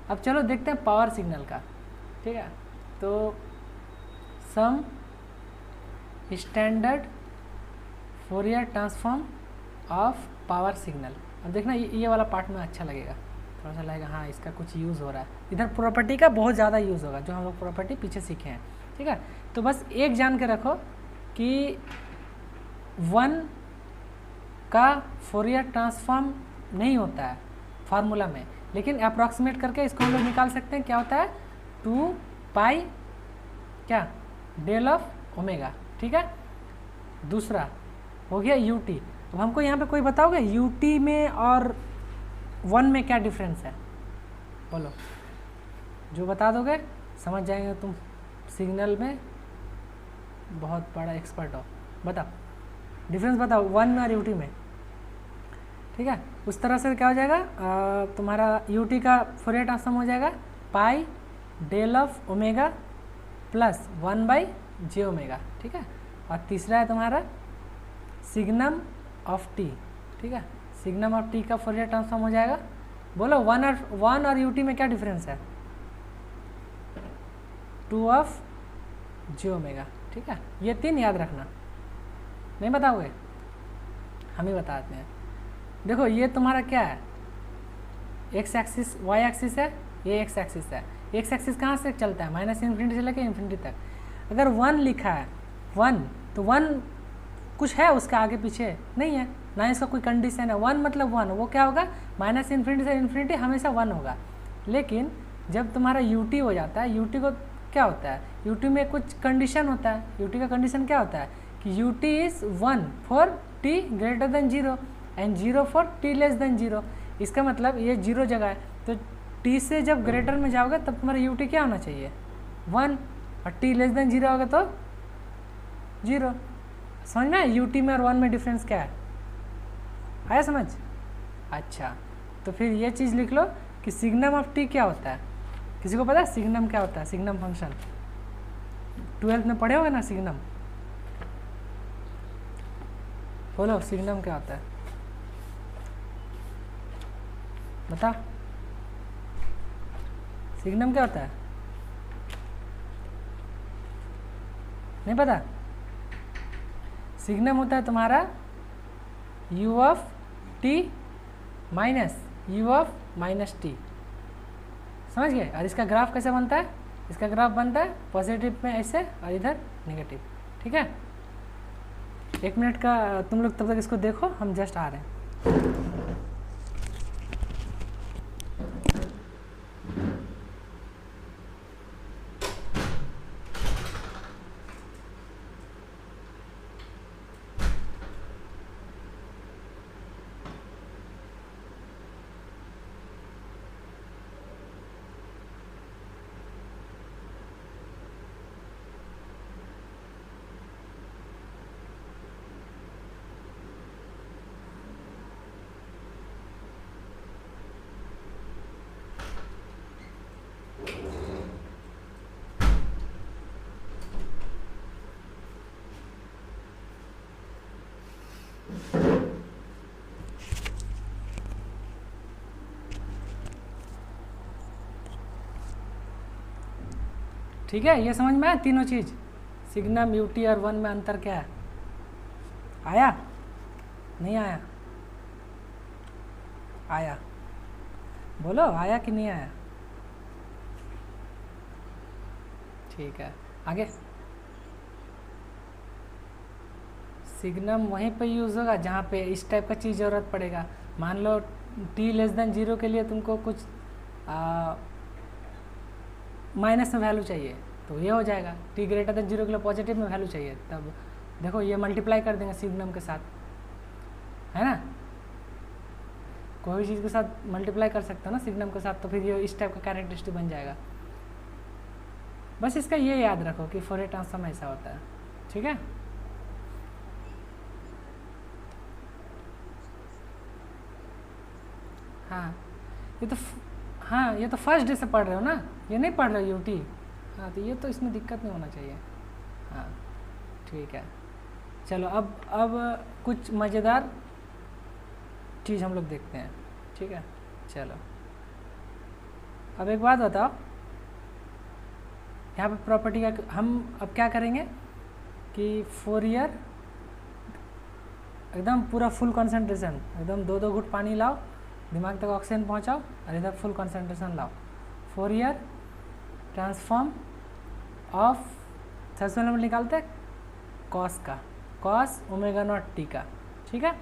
अब चलो देखते हैं पावर सिग्नल का, ठीक है। तो sum standard Fourier transform of power signal. अब देखना ये वाला पार्ट में अच्छा लगेगा, थोड़ा सा लगेगा हाँ इसका कुछ यूज़ हो रहा है। इधर प्रॉपर्टी का बहुत ज़्यादा यूज़ होगा, जो हम लोग प्रॉपर्टी पीछे सीखे हैं, ठीक है। तो बस एक जान के रखो कि 1 का फोरियर ट्रांसफॉर्म नहीं होता है फार्मूला में, लेकिन अप्रॉक्सीमेट करके इसको हम लोग निकाल सकते हैं। क्या होता है 2 पाई क्या डेल ऑफ ओमेगा, ठीक है। दूसरा हो गया यूटी। अब हमको यहाँ पे कोई बताओगे यूटी में और 1 में क्या डिफरेंस है, बोलो। जो बता दोगे समझ जाएंगे तुम, सिग्नल में बहुत बड़ा एक्सपर्ट हो। बताओ डिफरेंस बताओ 1 में और यूटी में, ठीक है। उस तरह से क्या हो जाएगा तुम्हारा यूटी का फोरियर ट्रांसफॉर्म हो जाएगा pi del of omega plus 1/j omega, ठीक है। और तीसरा है तुम्हारा सिग्नम ऑफ टी, ठीक है। सिग्नम ऑफ टी का फोरियर ट्रांसफॉर्म हो जाएगा, बोलो 1 और यूटी में क्या डिफरेंस है 2/j ओमेगा, ठीक है। ये 3 याद रखना, नहीं बताओगे हम ही बताते हैं। देखो ये तुम्हारा क्या है, एक्स एक्सिस वाई एक्सिस है, ये एक्स एक्सिस है। एक्स एक्सिस कहाँ से चलता है -∞ से लेकर इन्फिनिटी तक। अगर 1 लिखा है 1 तो 1 कुछ है उसका आगे पीछे नहीं है, ना इसका कोई कंडीशन है। 1 मतलब 1, वो क्या होगा -∞ से इन्फिनिटी हमेशा 1 होगा। लेकिन जब तुम्हारा यूटी हो जाता है, यूटी को क्या होता है, यूटी में कुछ कंडीशन होता है। यूटी का कंडीशन क्या होता है कि UT is 1 for T greater than 0 and 0 for T less than 0। इसका मतलब ये 0 जगह है, तो टी से जब ग्रेटर में जाओगे तब तुम्हारा यूटी क्या होना चाहिए 1, और टी लेस देन 0 होगा तो 0। समझ में यूटी में और 1 में डिफरेंस क्या है, आया समझ। अच्छा तो फिर ये चीज़ लिख लो कि सिग्नम ऑफ टी क्या होता है। किसी को पता है सिग्नम क्या होता है, सिग्नम फंक्शन 12th में पढ़े होगे ना सिग्नम, बोलो सिग्नम क्या होता है बता, सिग्नम क्या होता है, नहीं पता। सिग्नम होता है तुम्हारा u of t minus u of minus T, समझ गए। और इसका ग्राफ कैसे बनता है, इसका ग्राफ बनता है पॉजिटिव में ऐसे और इधर नेगेटिव, ठीक है। 1 मिनट का तुम लोग तब तक इसको देखो, हम जस्ट आ रहे हैं। ठीक है, ये समझ में आया तीनों चीज़, सिग्नम यूटी और 1 में अंतर क्या है, आया नहीं आया, आया बोलो आया कि नहीं आया। ठीक है आगे, सिग्नम वहीं पे यूज़ होगा जहाँ पे इस टाइप का चीज़ ज़रूरत पड़ेगा। मान लो t लेस देन 0 के लिए तुमको कुछ माइनस में वैल्यू चाहिए तो ये हो जाएगा, t ग्रेटर देन 0 के लिए पॉजिटिव में वैल्यू चाहिए, तब देखो ये मल्टीप्लाई कर देंगे सिग्नम के साथ, है ना। कोई भी चीज़ के साथ मल्टीप्लाई कर सकते हो ना सिग्नम के साथ, तो फिर ये इस टाइप का कैरेक्टरिस्टिक बन जाएगा। बस इसका ये याद रखो कि फोरियर ट्रांसफॉर्म ऐसा होता है, ठीक है। हाँ ये तो फर्स्ट डे से पढ़ रहे हो ना, ये नहीं पढ़ रहे हो यूटी, हाँ तो ये तो इसमें दिक्कत नहीं होना चाहिए। हाँ ठीक है, चलो अब कुछ मज़ेदार चीज़ हम लोग देखते हैं, ठीक है। चलो अब एक बात बताओ, यहाँ पे प्रॉपर्टी का हम अब क्या करेंगे कि फोरियर एकदम पूरा फुल कंसंट्रेशन, एकदम 2-2 घूंट पानी लाओ, दिमाग तक ऑक्सीजन पहुँचाओ और इधर फुल कंसंट्रेशन लाओ। फोरियर ट्रांसफॉर्म ऑफ सबसे पहले निकालते हैं कॉस का, कॉस ओमेगा नॉट टी का, ठीक है।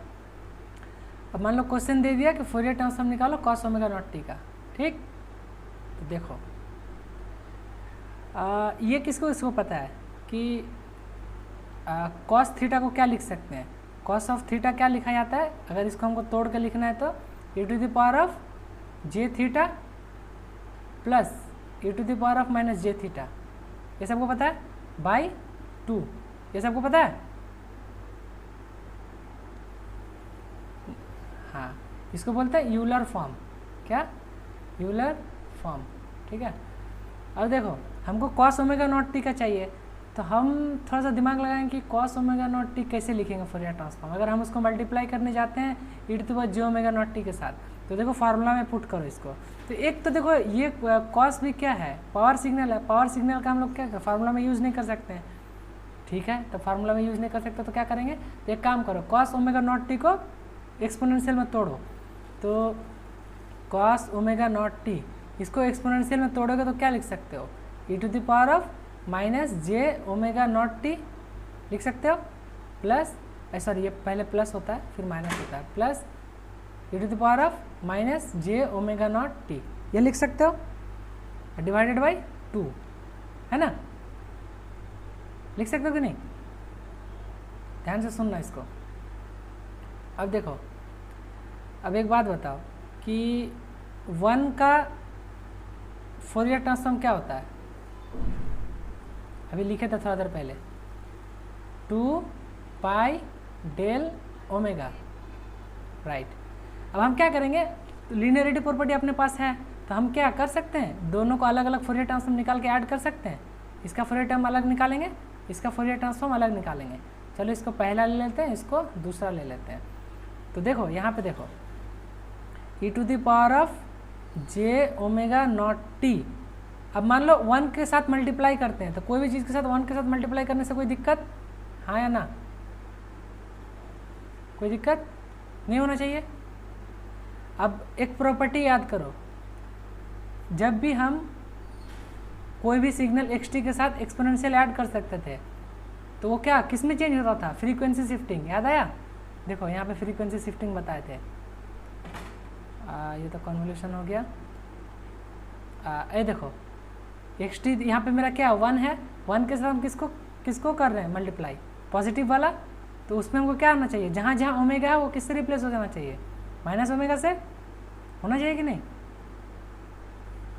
अब मान लो क्वेश्चन दे दिया कि फोरियर ट्रांसफॉर्म निकालो कॉस ओमेगा नॉट टी का, ठीक। तो देखो ये किसको इसको पता है कि कॉस थीटा को क्या लिख सकते हैं, कॉस ऑफ थीटा क्या लिखा जाता है, अगर इसको हमको तोड़ कर लिखना है तो e to the power of j theta plus e to the power of minus j theta, ये सबको पता है, बाई 2, ये सबको पता है। हाँ, इसको बोलते हैं यूलर फॉर्म, क्या, यूलर फॉर्म, ठीक है। अब देखो हमको कॉस ओमेगा नॉट टी का चाहिए, तो हम थोड़ा सा दिमाग लगाएंगे कि कॉस ओमेगा नॉट टी कैसे लिखेंगे फोरियर ट्रांसफॉर्म। अगर हम उसको मल्टीप्लाई करने जाते हैं e to the power J omega not t के साथ, तो देखो फार्मूला में पुट करो इसको। तो एक तो देखो ये कॉस भी क्या है, पावर सिग्नल है, पावर सिग्नल का हम लोग क्या फार्मूला में यूज़ नहीं कर सकते हैं, ठीक है। तो फार्मूला में यूज़ नहीं कर सकते तो क्या करेंगे, तो एक काम करो, कॉस ओमेगा नॉट टी को एक्सपोनेंशियल में तोड़ो, तो कॉस ओमेगा नॉट टी इसको एक्सपोनेंशियल में तोड़ोगे तो क्या लिख सकते हो, e to the power of minus j omega not t लिख सकते हो, प्लस सॉरी ये पहले प्लस होता है फिर माइनस होता है, plus e to the power of minus j omega not t, ये लिख सकते हो, डिवाइडेड बाई 2, है ना, लिख सकते हो कि नहीं, ध्यान से सुनना इसको। अब देखो, अब एक बात बताओ कि 1 का फोरियर ट्रांसफॉर्म क्या होता है, अभी लिखे थे थोड़ा देर पहले, 2 पाई डेल ओमेगा, राइट। अब हम क्या करेंगे, तो लीनियरिटी प्रॉपर्टी अपने पास है, तो हम क्या कर सकते हैं, दोनों को अलग अलग फोरियर ट्रांसफॉर्म निकाल के ऐड कर सकते हैं। इसका फोरियर टर्म अलग निकालेंगे, इसका फोरियर ट्रांसफॉर्म अलग निकालेंगे। चलो इसको पहला ले लेते हैं, इसको दूसरा ले लेते हैं। तो देखो यहाँ पे देखो e to the power of j omega not t, अब मान लो 1 के साथ मल्टीप्लाई करते हैं, तो कोई भी चीज़ के साथ 1 के साथ मल्टीप्लाई करने से कोई दिक्कत, हाँ या ना, कोई दिक्कत नहीं होना चाहिए। अब एक प्रॉपर्टी याद करो, जब भी हम कोई भी सिग्नल xt के साथ एक्सपोनेंशियल ऐड कर सकते थे, तो वो क्या किस में चेंज होता था, फ्रीक्वेंसी शिफ्टिंग, याद आया, देखो यहाँ पे फ्रीक्वेंसी शिफ्टिंग बताए थे। ये तो कन्वोल्यूशन हो गया। ये देखो xt यहाँ पे मेरा क्या 1 है, 1 के साथ हम किसको कर रहे हैं मल्टीप्लाई, पॉजिटिव वाला, तो उसमें हमको क्या होना चाहिए, जहाँ जहाँ ओमेगा है वो किससे रिप्लेस हो जाना चाहिए, माइनस ओमेगा से होना चाहिए कि नहीं।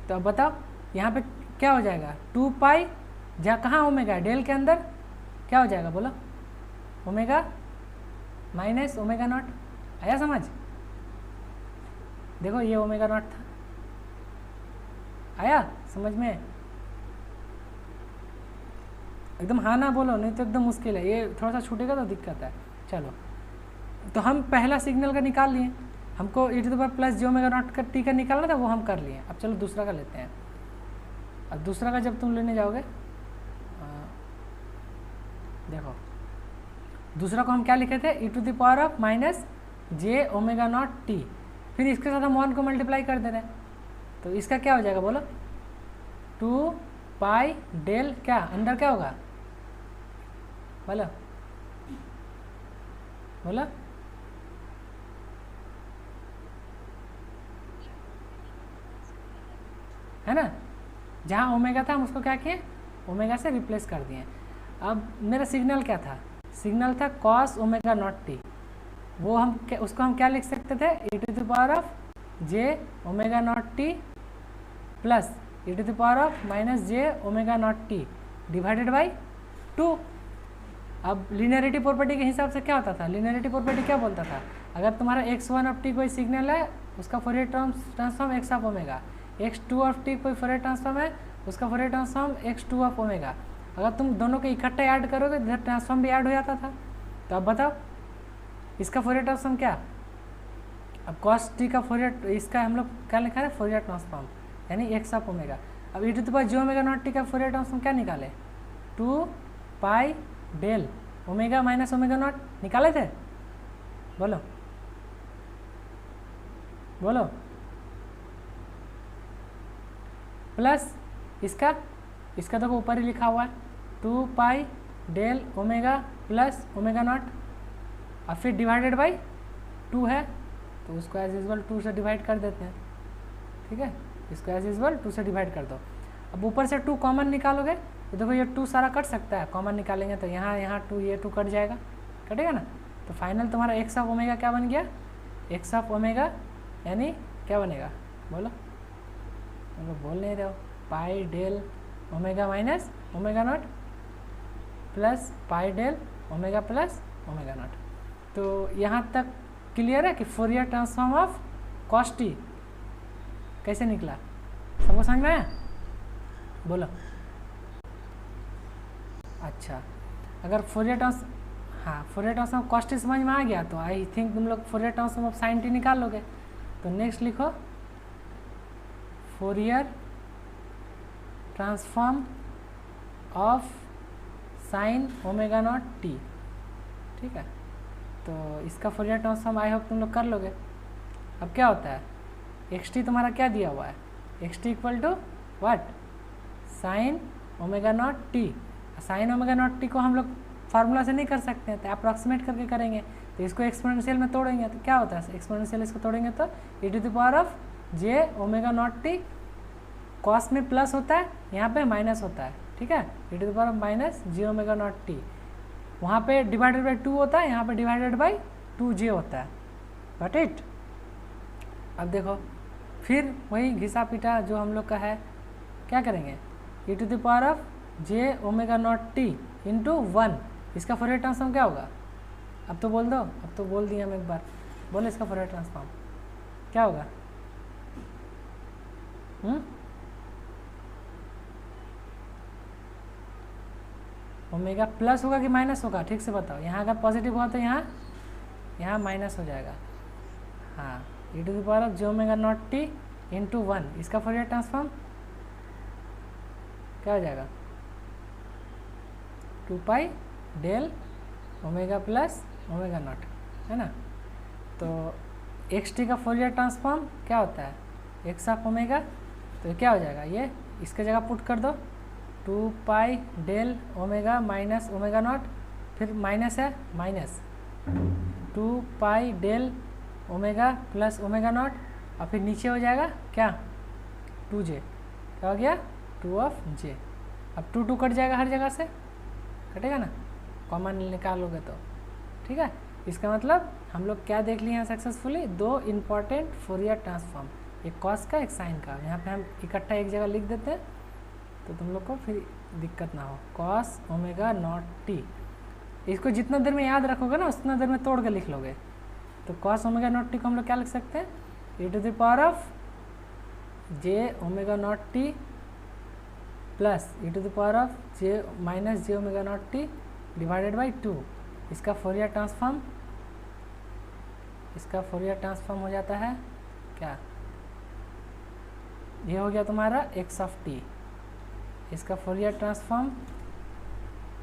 तो अब बताओ यहाँ पे क्या हो जाएगा, 2 पाई, जहाँ कहाँ ओमेगा है, डेल के अंदर क्या हो जाएगा बोलो, ओमेगा माइनस ओमेगा नॉट, आया समझ, देखो ये ओमेगा नॉट था, आया समझ में, एकदम हाँ ना बोलो, नहीं तो एकदम मुश्किल है, ये थोड़ा सा छूटेगा तो दिक्कत है। चलो तो हम पहला सिग्नल का निकाल लिए, हमको e to the power plus j omega naught का टी का निकालना था, वो हम कर लिए। अब चलो दूसरा का लेते हैं। अब दूसरा का जब तुम लेने जाओगे, देखो दूसरा को हम क्या लिखे थे, e to the power of minus j omega not t, फिर इसके साथ हम 1 को मल्टीप्लाई कर दे रहे हैं, तो इसका क्या हो जाएगा बोलो, 2 पाई डेल, क्या अंदर क्या होगा बोलो बोलो, है ना, जहाँ ओमेगा था हम उसको क्या किए, ओमेगा से रिप्लेस कर दिए। अब मेरा सिग्नल क्या था, सिग्नल था कॉस ओमेगा नॉट टी, वो हम उसको हम क्या लिख सकते थे, e to the power of j omega not t plus e to the power of minus j omega not t divided by 2। अब लीनियरिटी प्रॉपर्टी के हिसाब से क्या होता था, लीनियरिटी प्रॉपर्टी क्या बोलता था, अगर तुम्हारा x1 ऑफ टी कोई सिग्नल है, उसका Fourier transform x of omega, x2 of T कोई फोरियर ट्रांसफॉर्म है, उसका Fourier transform x2 of omega, अगर तुम दोनों को इकट्ठा ऐड करोगे तो इधर ट्रांसफॉर्म भी ऐड हो जाता था। तो अब बताओ इसका फोरियर ट्रांसफॉर्म क्या, अब कॉस टी का फोरियर, इसका हम लोग क्या लिखा है, फोरियर ट्रांसफॉर्म, यानी एक्स ऑफ ओमेगा। अब E to the power J omega not T का फोरियर ट्रांसफॉर्म क्या निकाले, 2 pi del omega minus omega naught निकाले थे, बोलो बोलो, प्लस इसका देखो ऊपर ही लिखा हुआ है 2 pi del omega plus omega naught, और फिर डिवाइडेड बाई 2 है तो उसको एज यूजल 2 से डिवाइड कर देते हैं, ठीक है, इसको एज यूजल 2 से डिवाइड कर दो। अब ऊपर से 2 कॉमन निकालोगे तो देखो ये 2 सारा कट सकता है, कॉमन निकालेंगे तो यहाँ 2 ये 2 कट जाएगा, कटेगा ना, तो फाइनल तुम्हारा एक्स ऑफ ओमेगा क्या बन गया, एक्स ऑफ ओमेगा यानी क्या बनेगा, बोलो, तुम लोग बोल नहीं रहे हो, pi del omega minus omega naught plus pi del omega plus omega naught. तो यहाँ तक क्लियर है कि Fourier transform of cos t कैसे निकला, सबको समझ में आया, बोलो। अच्छा, अगर फोरियर ट्रांसफॉर्म कॉस टी समझ में आ गया तो आई थिंक तुम लोग Fourier transform of sine T निकाल लोगे। तो नेक्स्ट लिखो Fourier transform of sine omega not T, ठीक है, तो इसका फोरियर ट्रांसफॉर्म आई होप तुम लोग कर लोगे। अब क्या होता है, एक्स टी तुम्हारा क्या दिया हुआ है, x t equal to what, sine omega not t. Sine omega not t को हम लोग फार्मूला से नहीं कर सकते हैं, तो अप्रॉक्सीमेट करके करेंगे, तो इसको एक्सपोनेंशियल में तोड़ेंगे तो क्या होता है, एक्सपोनेंशियल इसको तोड़ेंगे तो e to the power of j omega not t, cos में प्लस होता है, यहाँ पे माइनस होता है, ठीक है, e to the power of minus j omega not t, वहाँ पे डिवाइडेड बाई 2 होता है, यहाँ पे डिवाइडेड बाई 2j होता है, गॉट इट। अब देखो फिर वही घिसा पीटा जो हम लोग का है, क्या करेंगे, e to the power of j omega not t into 1, इसका फोरियर ट्रांसफॉर्म क्या होगा, अब तो बोल दो, अब तो बोल दिया हम एक बार, बोलो इसका फोरियर ट्रांसफॉर्म क्या होगा, ओमेगा प्लस होगा कि माइनस होगा, ठीक से बताओ, यहाँ अगर पॉजिटिव हुआ तो यहाँ माइनस हो जाएगा, हाँ, e to the power of j omega not t into 1, इसका फोरियर ट्रांसफॉर्म क्या हो जाएगा, 2 pi del omega plus omega naught, है ना। तो एक्स टी का फोरियर ट्रांसफॉर्म क्या होता है, एक्स ऑफ ओमेगा, तो क्या हो जाएगा, ये इसके जगह पुट कर दो, 2 pi del omega minus omega naught, फिर माइनस है minus 2 pi del omega plus omega naught, और फिर नीचे हो जाएगा क्या, 2j, क्या हो गया 2 ऑफ j। अब 2 कट जाएगा हर जगह से, कटेगा ना, कॉमन निकालोगे तो, ठीक है। इसका मतलब हम लोग क्या देख लिए हैं सक्सेसफुली, 2 इम्पॉर्टेंट फोरियर ट्रांसफॉर्म, एक कॉस का एक साइन का, यहाँ पे हम इकट्ठा एक जगह लिख देते हैं तो तुम लोग को फिर दिक्कत ना हो, कॉस ओमेगा नॉट टी, इसको जितना देर में याद रखोगे ना उतना देर में तोड़ के लिख लोगे। तो कॉस ओमेगा नॉट टी को हम लोग क्या लिख सकते हैं, e to the power of j omega not t plus e to the power of j minus j omega not t divided by 2, इसका फोरियर ट्रांसफॉर्म हो जाता है क्या, ये हो गया तुम्हारा एक्स ऑफ टी, इसका Fourier transform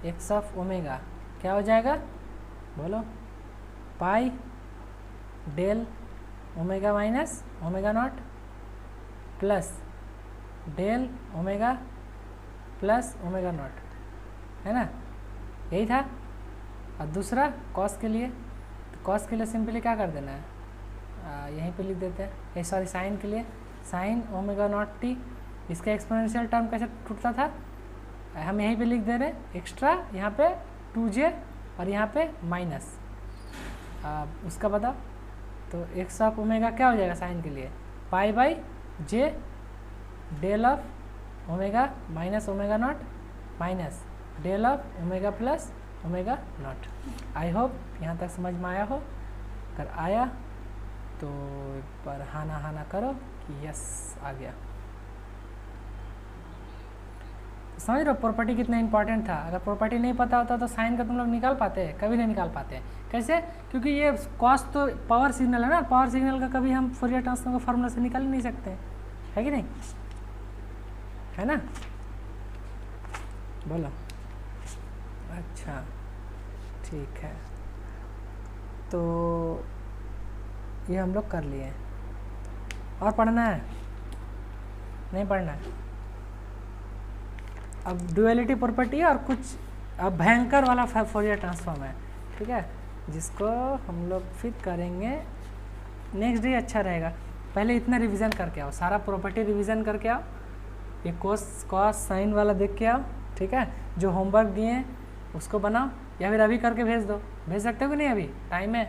x of omega क्या हो जाएगा, बोलो, pi del omega minus omega naught plus del omega plus omega naught, है ना, यही था। और दूसरा कॉस के लिए, तो कॉस के लिए सिंपली क्या कर देना है, यहीं पे लिख देते हैं, सॉरी साइन के लिए, साइन ओमेगा नॉट टी, इसका एक्सपोनेंशियल टर्म कैसे टूटता था, हम यहीं पे लिख दे रहे हैं एक्स्ट्रा, यहाँ पे 2j और यहाँ पे माइनस, उसका बताओ, तो एक्स ऑफ ओमेगा क्या हो जाएगा साइन के लिए, pi by j del of omega minus omega naught minus del of omega plus omega naught. I hope यहाँ तक समझ में आया हो, अगर आया तो एक बार हाना करो कि यस आ गया। समझ रहे हो प्रॉपर्टी कितना इंपॉर्टेंट था, अगर प्रॉपर्टी नहीं पता होता तो साइन का तुम लोग निकाल पाते हैं, कभी नहीं निकाल पाते। कैसे, क्योंकि ये कॉस तो पावर सिग्नल है ना, पावर सिग्नल का कभी हम फोरियर ट्रांसफॉर्म का फार्मूला से निकाल नहीं सकते, है कि नहीं। है ना, बोलो। अच्छा ठीक है, तो ये हम लोग कर लिए। और पढ़ना है? नहीं पढ़ना है? अब ड्यूअलिटी प्रॉपर्टी और कुछ अब भयंकर वाला फोरियर ट्रांसफॉर्म है, ठीक है, जिसको हम लोग फिर करेंगे नेक्स्ट डे। अच्छा रहेगा, पहले इतना रिवीजन करके आओ, सारा प्रॉपर्टी रिवीजन करके आओ, ये कोस कॉस साइन वाला देख के आओ, ठीक है। जो होमवर्क दिए हैं उसको बनाओ, या फिर अभी करके भेज दो। भेज सकते हो कि नहीं? अभी टाइम है,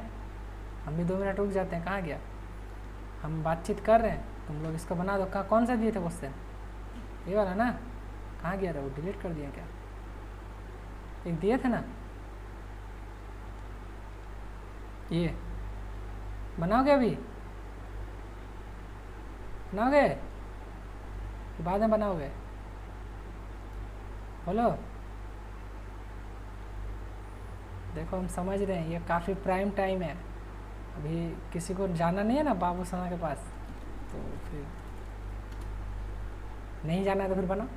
हम भी 2 मिनट रुक जाते हैं। कहाँ गया? हम बातचीत कर रहे हैं, तुम लोग इसको बना दो। कहाँ, कौन सा दिए थे क्वेश्चन? ये वाला ना? कहाँ गया रहा? वो डिलीट कर दिया क्या? एक दिए थे ना, ये बनाओगे? अभी बनाओगे? बाद में बनाओगे? बोलो। देखो हम समझ रहे हैं ये काफ़ी प्राइम टाइम है, अभी किसी को जाना नहीं है ना बाबू सना के पास, तो फिर नहीं जाना है तो फिर बनाओ।